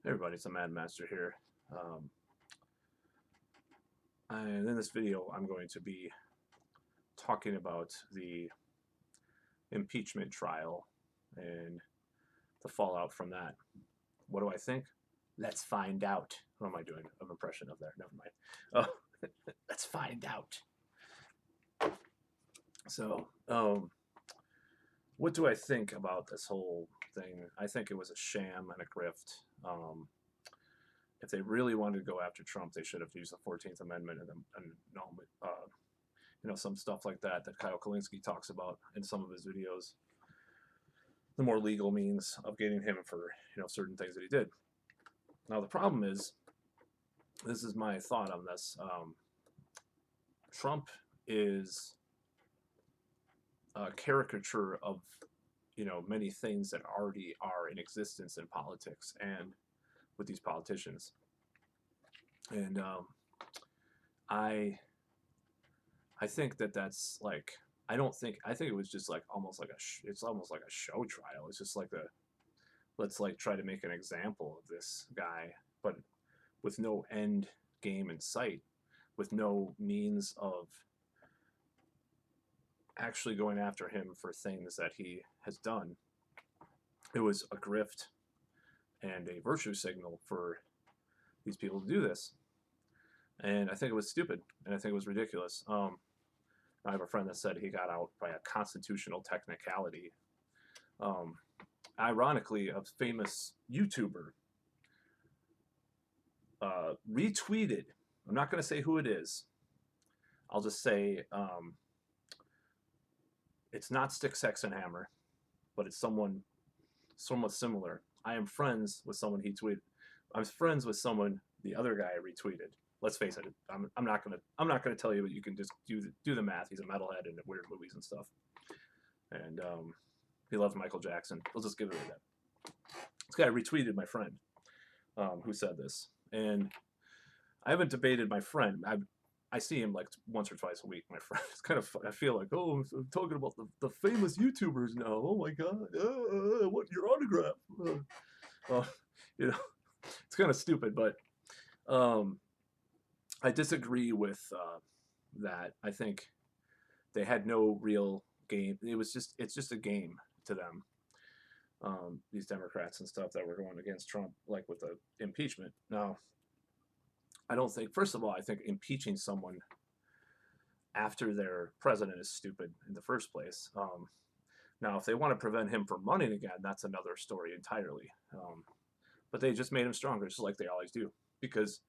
Hey everybody, it's a Mad Master here. Um, and in this video, I'm going to be talking about the impeachment trial and the fallout from that. What do I think? Let's find out. What am I doing? An impression of that. Never mind. Let's find out. So, what do I think about this whole thing? I think it was a sham and a grift. If they really wanted to go after Trump, they should have used the 14th Amendment and some stuff like that that Kyle Kalinske talks about in some of his videos. The more legal means of getting him for certain things that he did. Now the problem is, this is my thought on this. Trump is a caricature of many things that already are in existence in politics and with these politicians. And I think that's like, I think it was just like almost like it's almost like a show trial. It's just like let's like try to make an example of this guy, but with no end game in sight, with no means of actually going after him for things that he has done. It was a grift and a virtue signal for these people to do this. And I think it was stupid, and I think it was ridiculous. I have a friend that said he got out by a constitutional technicality. Ironically, a famous YouTuber retweeted. I'm not going to say who it is. I'll just say it's not Stick, Sex, and Hammer, but it's someone somewhat similar. I am friends with someone he tweeted. I'm friends with someone the other guy retweeted. Let's face it. I'm not gonna tell you, but you can just do the math. He's a metalhead in weird movies and stuff, and he loves Michael Jackson. We'll just give it that. This guy retweeted my friend who said this, and I haven't debated my friend. I see him like once or twice a week. My friend. It's kind of I feel like, oh, I'm talking about the famous YouTubers now. Oh my god, I want your autograph. Uh, you know, it's kind of stupid, but I disagree with that. I think they had no real game. It's just a game to them. These Democrats and stuff that were going against Trump, like with the impeachment. Now, I don't think. First of all, I think impeaching someone after their president is stupid in the first place. Now, if they want to prevent him from running again, that's another story entirely. But they just made him stronger, just like they always do, because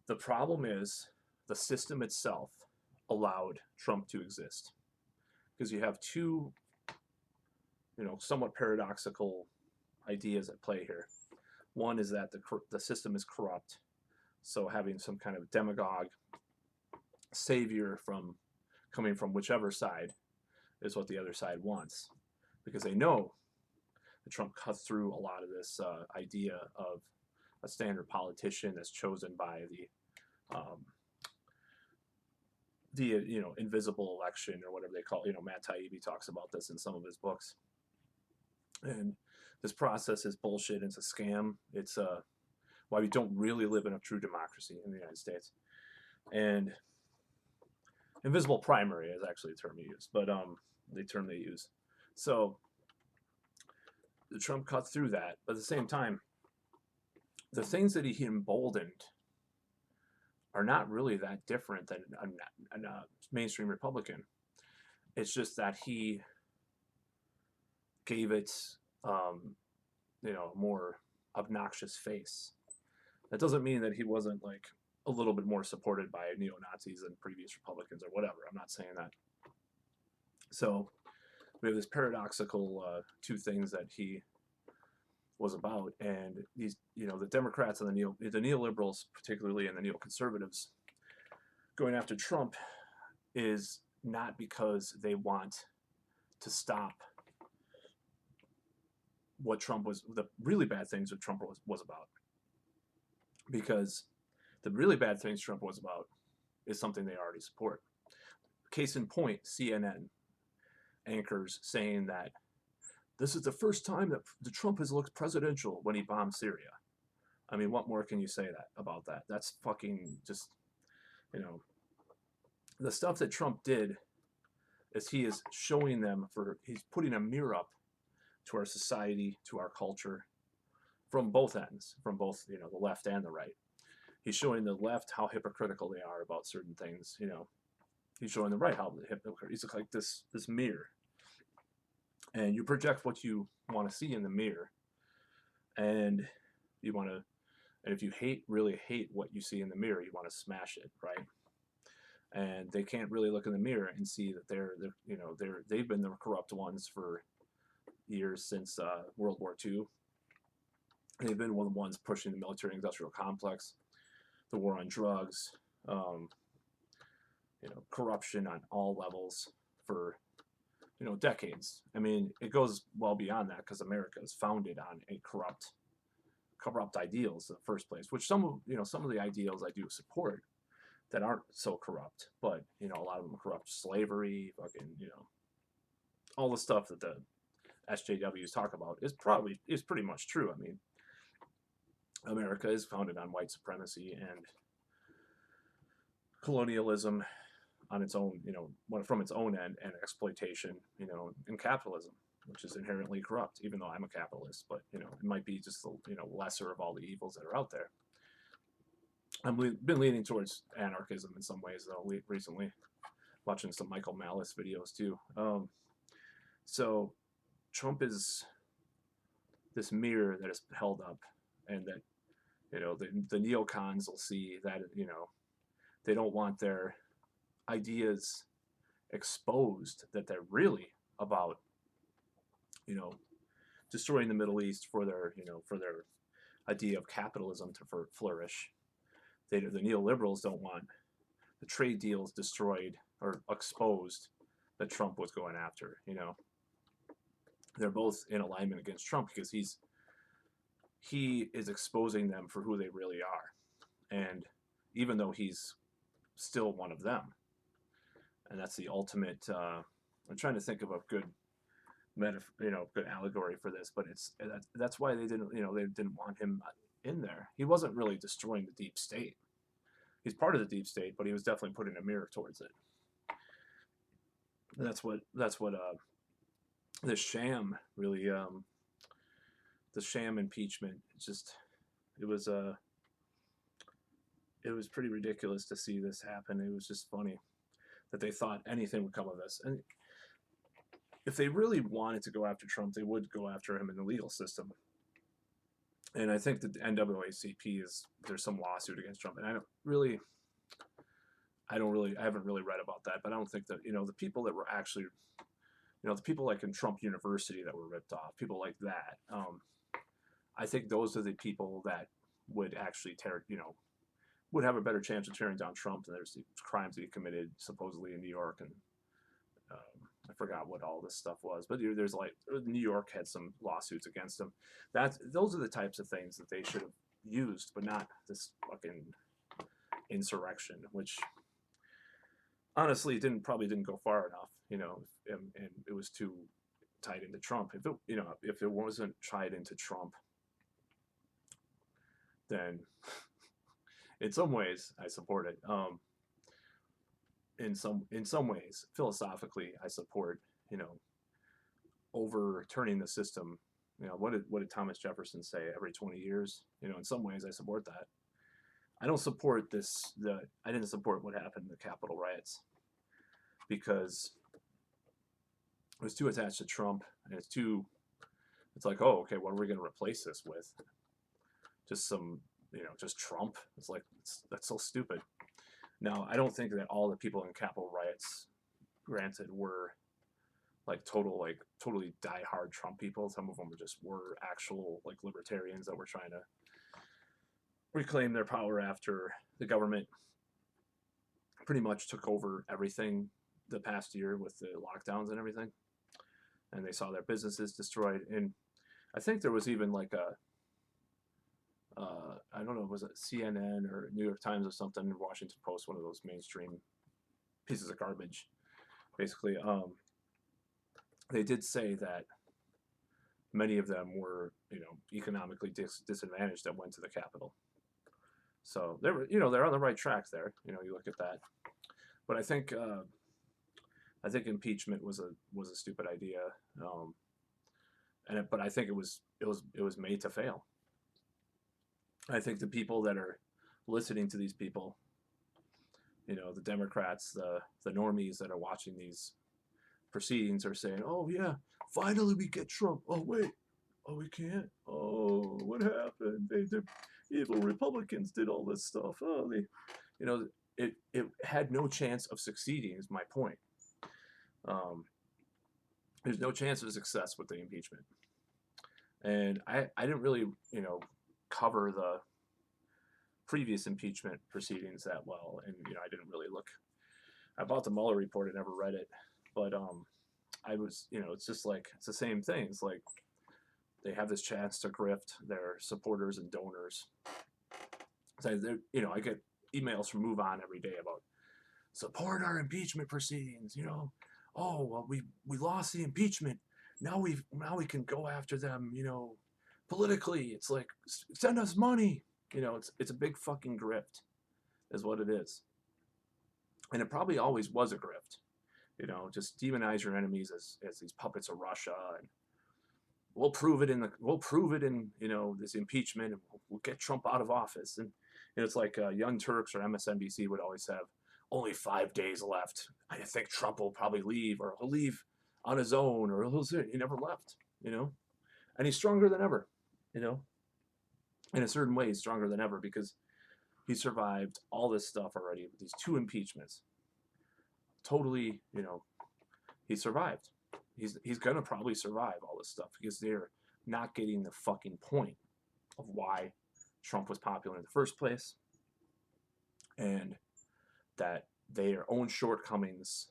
the problem is the system itself allowed Trump to exist, because you have two, somewhat paradoxical ideas at play here. One is that the system is corrupt, so having some kind of demagogue savior coming from whichever side is what the other side wants, because they know that Trump cuts through a lot of this idea of a standard politician that's chosen by the invisible election or whatever they call it. Matt Taibbi talks about this in some of his books, and this process is bullshit. It's a scam. It's why we don't really live in a true democracy in the United States. And invisible primary is actually the term you use, but the term they use. So the Trump cut through that, but at the same time, the things that he emboldened are not really that different than a mainstream Republican. It's just that he gave it, more obnoxious face. That doesn't mean that he wasn't like a little bit more supported by neo-Nazis than previous Republicans or whatever. I'm not saying that. So we have this paradoxical two things that he was about, and these, the Democrats and the neoliberals, particularly, and the neoconservatives going after Trump is not because they want to stop what Trump was, the really bad things that Trump was about, because the really bad things Trump was about is something they already support. Case in point, CNN anchors saying that this is the first time that Trump has looked presidential when he bombed Syria. I mean, what more can you say that about that? That's fucking just, you know, the stuff that Trump did is he is showing them he's putting a mirror up to our society, to our culture, from both ends, from both, the left and the right. He's showing the left how hypocritical they are about certain things. He's showing the right how the hypocrite. He's like this mirror, and you project what you want to see in the mirror, and you want to, and if you really hate what you see in the mirror, you want to smash it, right? And they can't really look in the mirror and see that they've been the corrupt ones for years since World War II. They've been one of the ones pushing the military-industrial complex, the war on drugs, corruption on all levels for decades. I mean, it goes well beyond that because America is founded on a corrupt ideals in the first place. Which some of the ideals I do support that aren't so corrupt, but a lot of them are corrupt. Slavery, fucking all the stuff that the SJWs talk about is pretty much true. I mean, America is founded on white supremacy and colonialism on its own, from its own end, and exploitation, and capitalism, which is inherently corrupt, even though I'm a capitalist, but, it might be just the, lesser of all the evils that are out there. I've been leaning towards anarchism in some ways, though, recently, watching some Michael Malice videos, too. So Trump is this mirror that is held up, and that, the neocons will see that, they don't want their ideas exposed, that they're really about, destroying the Middle East for their idea of capitalism to flourish. The neoliberals don't want the trade deals destroyed or exposed that Trump was going after. They're both in alignment against Trump because he is exposing them for who they really are, and even though he's still one of them, and that's the ultimate. I'm trying to think of a good good allegory for this, but that's why they didn't want him in there. He wasn't really destroying the deep state. He's part of the deep state, but he was definitely putting a mirror towards it. And that's what this sham really, the sham impeachment. It was pretty ridiculous to see this happen. It was just funny that they thought anything would come of this. And if they really wanted to go after Trump, they would go after him in the legal system. And I think that the NAACP there's some lawsuit against Trump, and I haven't really read about that, but I don't think that, the people that were actually, the people like in Trump University that were ripped off, people like that, I think those are the people that would actually would have a better chance of tearing down Trump. And there's the crimes that he committed supposedly in New York, and I forgot what all this stuff was, but there's New York had some lawsuits against him. Those are the types of things that they should have used, but not this fucking insurrection, which honestly probably didn't go far enough, and it was too tied into Trump. If it wasn't tied into Trump, then in some ways I support it. In some ways, philosophically, I support, overturning the system. What did Thomas Jefferson say? Every 20 years. In some ways, I support that. I don't support I didn't support what happened in the Capitol riots because it was too attached to Trump, and it's like, oh, okay, what are we going to replace this with? Just just Trump? That's so stupid. Now, I don't think that all the people in Capitol riots, granted, were totally diehard Trump people. Some of them were actual libertarians that were trying to reclaim their power after the government pretty much took over everything the past year with the lockdowns and everything, and they saw their businesses destroyed. And I think there was even I don't know, was it CNN or New York Times or something, Washington Post, one of those mainstream pieces of garbage, basically. They did say that many of them were, economically disadvantaged that went to the Capitol. So they were, they're on the right track there. You look at that. But I think impeachment was a stupid idea, but I think it was made to fail. I think the people that are listening to these people, the Democrats, the normies that are watching these proceedings are saying, "Oh yeah, finally we get Trump. Oh wait, oh we can't. Oh, what happened? The evil Republicans did all this stuff. Oh, it had no chance of succeeding. Is my point. There's no chance of success with the impeachment, and I didn't really cover the previous impeachment proceedings that well, and I didn't really look. I bought the Mueller report. I never read it, but I was it's just like it's the same thing. It's like they have this chance to grift their supporters and donors. So I get emails from Move On every day about support our impeachment proceedings. Oh well, we lost the impeachment. Now we can go after them. Politically, it's like send us money. It's a big fucking grift, is what it is. And it probably always was a grift. Just demonize your enemies as these puppets of Russia, and we'll prove it in this impeachment, and we'll get Trump out of office. And it's like Young Turks or MSNBC would always have only 5 days left. I think Trump will probably leave, or he'll leave on his own, or he never left. And he's stronger than ever. In a certain way, he's stronger than ever because he survived all this stuff already with these 2 impeachments. Totally, he survived. He's gonna probably survive all this stuff because they're not getting the fucking point of why Trump was popular in the first place, and that their own shortcomings,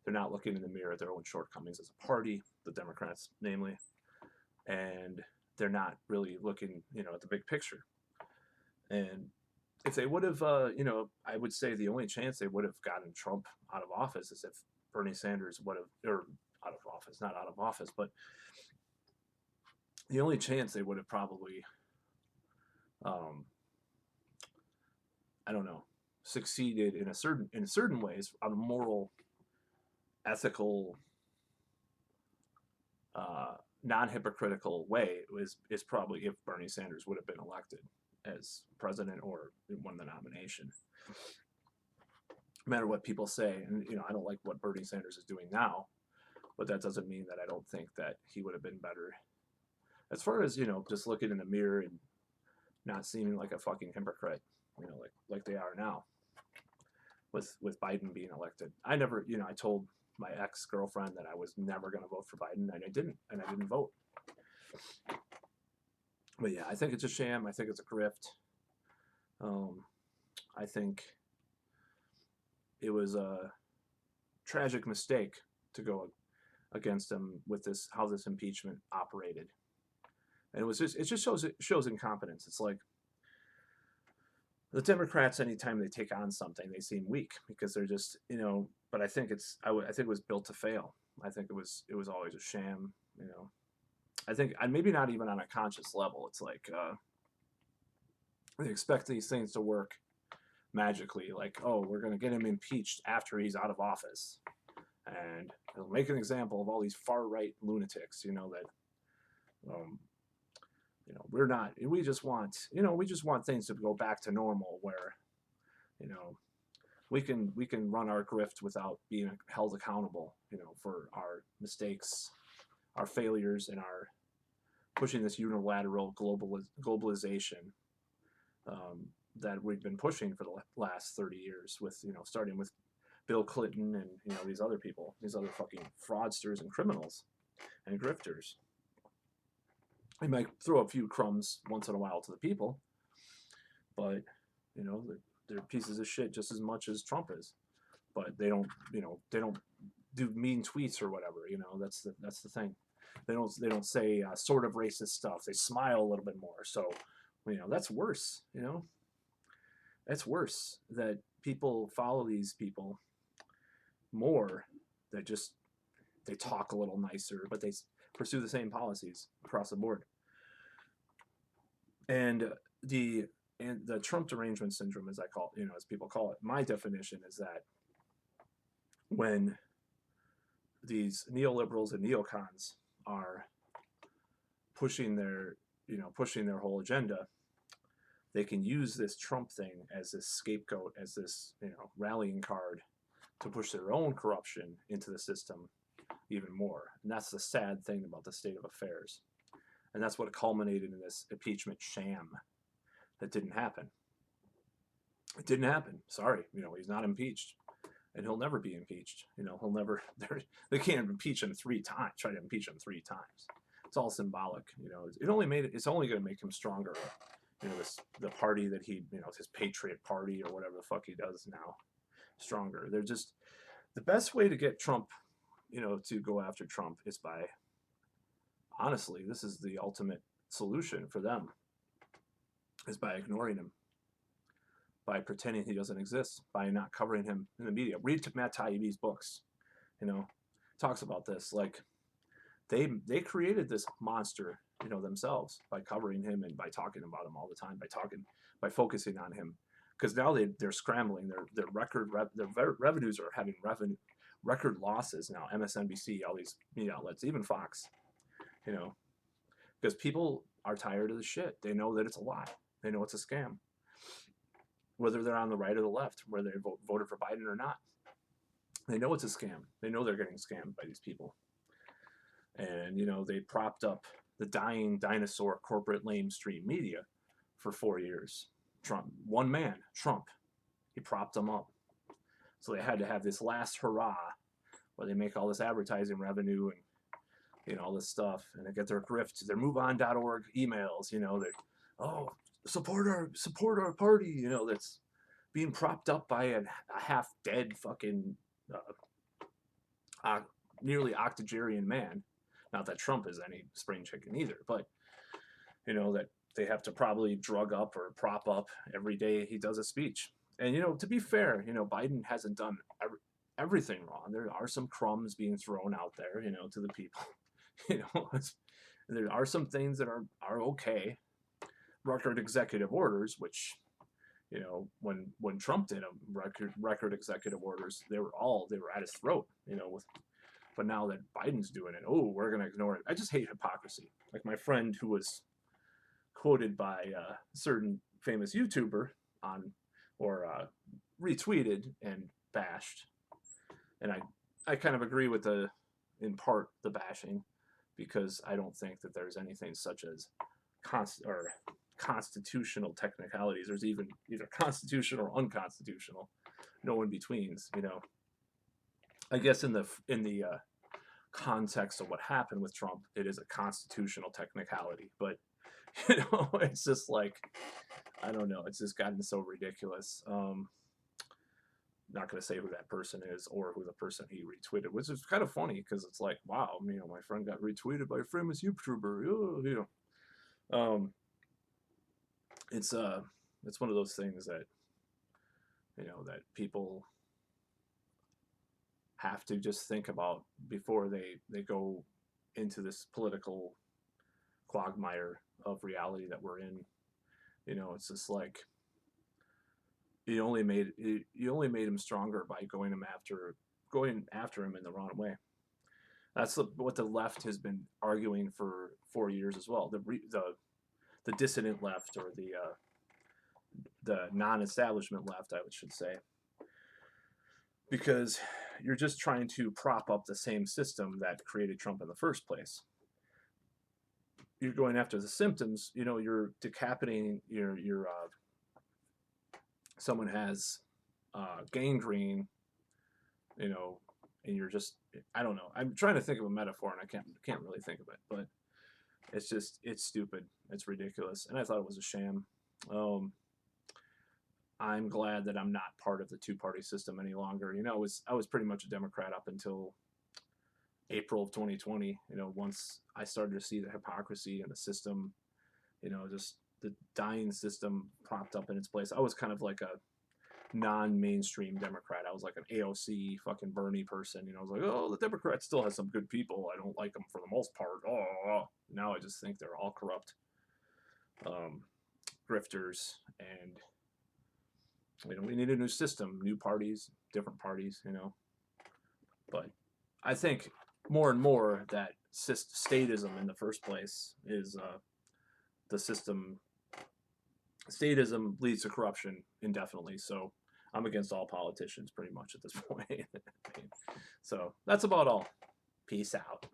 they're not looking in the mirror at their own shortcomings as a party, the Democrats namely, and they're not really looking, at the big picture. And if they would have, I would say the only chance they would have gotten Trump out of office is if Bernie Sanders would have, or out of office, not out of office, but the only chance they would have probably, I don't know, succeeded in certain ways on a moral, ethical, non-hypocritical way is probably if Bernie Sanders would have been elected as president or won the nomination. No matter what people say, and I don't like what Bernie Sanders is doing now, but that doesn't mean that I don't think that he would have been better. As far as just looking in the mirror and not seeming like a fucking hypocrite, like they are now, with Biden being elected. I never, I told my ex-girlfriend that I was never going to vote for Biden, and I didn't vote. But yeah, I think it's a sham. I think it's a grift. I think it was a tragic mistake to go against him with how this impeachment operated. And it just shows incompetence. It's like the Democrats, anytime they take on something, they seem weak because they're just, but I think I think it was built to fail. I think it was always a sham, I think, and maybe not even on a conscious level. It's like they expect these things to work magically, like, oh, we're going to get him impeached after he's out of office, and it'll make an example of all these far-right lunatics, that we just want things to go back to normal where, we can run our grift without being held accountable, for our mistakes, our failures, and our pushing this unilateral globalization that we've been pushing for the last 30 years with, starting with Bill Clinton and, these other people, these other fucking fraudsters and criminals and grifters. They might throw a few crumbs once in a while to the people, but, they're pieces of shit just as much as Trump is. But they don't do mean tweets or whatever, that's the thing. They don't say sort of racist stuff. They smile a little bit more. So, that's worse, That's worse that people follow these people more that just, they talk a little nicer, but pursue the same policies across the board. And the Trump derangement syndrome, as I call, as people call it, my definition is that when these neoliberals and neocons are pushing their whole agenda, they can use this Trump thing as this scapegoat, as this rallying card to push their own corruption into the system even more. And that's the sad thing about the state of affairs. And that's what culminated in this impeachment sham that didn't happen. It didn't happen. Sorry, he's not impeached, and he'll never be impeached. He'll never. They can't impeach him 3 times. Try to impeach him 3 times. It's all symbolic. It's only going to make him stronger. The party that he, his Patriot Party or whatever the fuck he does now, stronger. They're just the best way to get Trump, to go after Trump is by. Honestly, this is the ultimate solution for them, is by ignoring him, by pretending he doesn't exist, by not covering him in the media. Read Matt Taibbi's books, talks about this. Like, they created this monster, themselves, by covering him and by talking about him all the time, by focusing on him, because now they're scrambling. Their revenues are having record losses now. MSNBC, all these media outlets, even Fox. Because people are tired of the shit. They know that it's a lie. They know it's a scam. Whether they're on the right or the left, whether they voted for Biden or not, they know it's a scam. They know they're getting scammed by these people. And, they propped up the dying dinosaur corporate lamestream media for 4 years. Trump, one man, Trump, he propped them up. So they had to have this last hurrah where they make all this advertising revenue and all this stuff, and they get their grift, their MoveOn.org emails, support our party, that's being propped up by a half-dead fucking nearly octogenarian man. Not that Trump is any spring chicken either, but that they have to probably drug up or prop up every day he does a speech. And to be fair, Biden hasn't done everything wrong. There are some crumbs being thrown out there, to the people. There are some things that are okay. Record executive orders, which, when Trump did them, record executive orders, they were at his throat, but now that Biden's doing it, we're going to ignore it. I just hate hypocrisy. Like my friend who was quoted by a certain famous YouTuber retweeted and bashed. And I kind of agree with in part, the bashing, because I don't think that there's anything such as constitutional technicalities. There's even either constitutional or unconstitutional, no in betweens. I guess in the context of what happened with Trump, it is a constitutional technicality. But it's just like, I don't know. It's just gotten so ridiculous. Not going to say who that person is or who the person he retweeted, which is kind of funny because it's like, wow, my friend got retweeted by a famous YouTuber. It's one of those things that that people have to just think about before they go into this political quagmire of reality that we're in. It's just like, you only made him stronger by going after him in the wrong way. That's what the left has been arguing for 4 years as well. The dissident left, or the non-establishment left, I should say, because you're just trying to prop up the same system that created Trump in the first place. You're going after the symptoms. You're decapitating your someone has gangrene, and you're just, I don't know. I'm trying to think of a metaphor and I can't really think of it, but it's stupid. It's ridiculous. And I thought it was a sham. I'm glad that I'm not part of the two-party system any longer. I was pretty much a Democrat up until April of 2020. Once I started to see the hypocrisy in the system, just the dying system propped up in its place. I was kind of like non-mainstream Democrat. I was like an AOC fucking Bernie person. You know, I was like, oh, the Democrat still has some good people. I don't like them for the most part. Oh, now I just think they're all corrupt, grifters, and you know, we need a new system, new parties, different parties. You know, but I think more and more that statism in the first place is the system. Statism leads to corruption indefinitely. So I'm against all politicians pretty much at this point. So that's about all. Peace out.